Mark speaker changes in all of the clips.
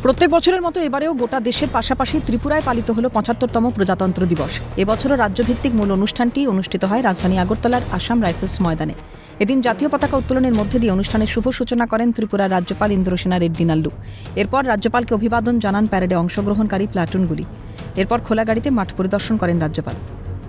Speaker 1: প্রত্যেক বছরের মতো এবারেও গোটা দেশের পাশাপাশি ত্রিপুরায় পালিত হলো ৭৫তম প্রজাতন্ত্র দিবস। এবছরও রাজ্যভিত্তিক মূল অনুষ্ঠানটি অনুষ্ঠিত হয় রাজধানী আগরতলার আসাম রাইফেলস ময়দানে। এদিন জাতীয় পতাকা উত্তোলনের মধ্যে দিয়ে অনুষ্ঠানের শুভ সূচনা করেন ত্রিপুরার রাজ্যপাল ইন্দ্রসেনা রেড্ডি নাল্লু। এরপর রাজ্যপালকে অভিবাদন জানান প্যারেডে অংশগ্রহণকারী প্লাটুনগুলি। এরপর খোলা গাড়িতে মাঠ পরিদর্শন করেন রাজ্যপাল।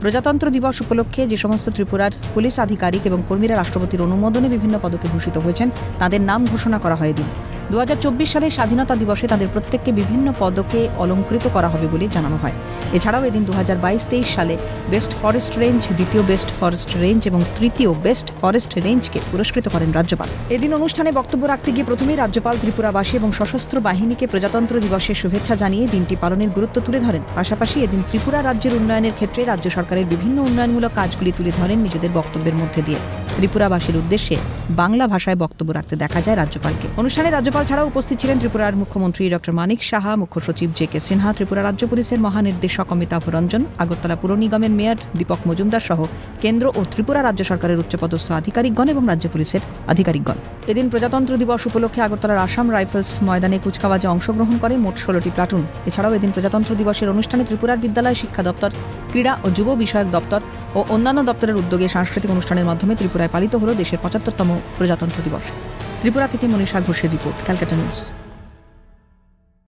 Speaker 1: প্রজাতন্ত্র দিবস উপলক্ষে যে সমস্ত ত্রিপুরার পুলিশ আধিকারিক এবং কর্মীরা রাষ্ট্রপতির অনুমোদনে বিভিন্ন পদকে ভূষিত হয়েছেন তাদের নাম ঘোষণা করা হয় এদিন। ২০২৪ সালে স্বাধীনতা দিবসে তাদের প্রত্যেককে বিভিন্ন পদকে অলঙ্কৃত করা হবে বলে জানানো হয়। এছাড়াও এদিন ২০২২-২৩ সালে বেস্ট ফরেস্ট রেঞ্জ, দ্বিতীয় বেস্ট ফরেস্ট রেঞ্জ এবং তৃতীয় বেস্ট ফরেস্ট রেঞ্জকে পুরস্কৃত করেন রাজ্যপাল। এদিন অনুষ্ঠানে বক্তব্য রাখতে গিয়ে প্রথমেই রাজ্যপাল ত্রিপুরাবাসী এবং সশস্ত্র বাহিনীকে প্রজাতন্ত্র দিবসের শুভেচ্ছা জানিয়ে দিনটি পালনের গুরুত্ব তুলে ধরেন। পাশাপাশি এদিন ত্রিপুরা রাজ্যের উন্নয়নের ক্ষেত্রে রাজ্য সরকারের বিভিন্ন উন্নয়নমূলক কাজগুলি তুলে ধরেন নিজেদের বক্তব্যের মধ্যে দিয়ে। ত্রিপুরাবাসীর উদ্দেশ্যে বাংলা ভাষায় বক্তব্য রাখতে দেখা যায় রাজ্যপালকে। অনুষ্ঠানে রাজ্যপাল ছাড়াও উপস্থিত ছিলেন ত্রিপুরার মুখ্যমন্ত্রী ডক্টর মানিক সাহা, মুখ্য সচিব জে.কে. সিনহা, ত্রিপুরা রাজ্য পুলিশের মহানির্দেশক অমিতাভ রঞ্জন, আগরতলা পুর নিগমের মেয়র দীপক মজুমদার সহ কেন্দ্র ও ত্রিপুরা রাজ্য সরকারের উচ্চপদস্থ আধিকারিকগণ এবং রাজ্য পুলিশের আধিকারিকগণ। এদিন প্রজাতন্ত্র দিবস উপলক্ষে আগরতলার আসাম রাইফেলস ময়দানে কুচকাওয়াজে অংশগ্রহণ করে মোট ১৬টি প্লাটুন। এছাড়াও এদিন প্রজাতন্ত্র দিবসের অনুষ্ঠানে ত্রিপুরার বিদ্যালয় শিক্ষা দপ্তর, ক্রীড়া ও যুব বিষয়ক দপ্তর ও অন্যান্য দপ্তরের উদ্যোগে সাংস্কৃতিক অনুষ্ঠানের মাধ্যমে ত্রিপুরায় পালিত হল দেশের ৭৫তম প্রজাতন্ত্র দিবস। ত্রিপুরা থেকে মনীষা ঘোষের রিপোর্ট, ক্যালকাটা নিউজ।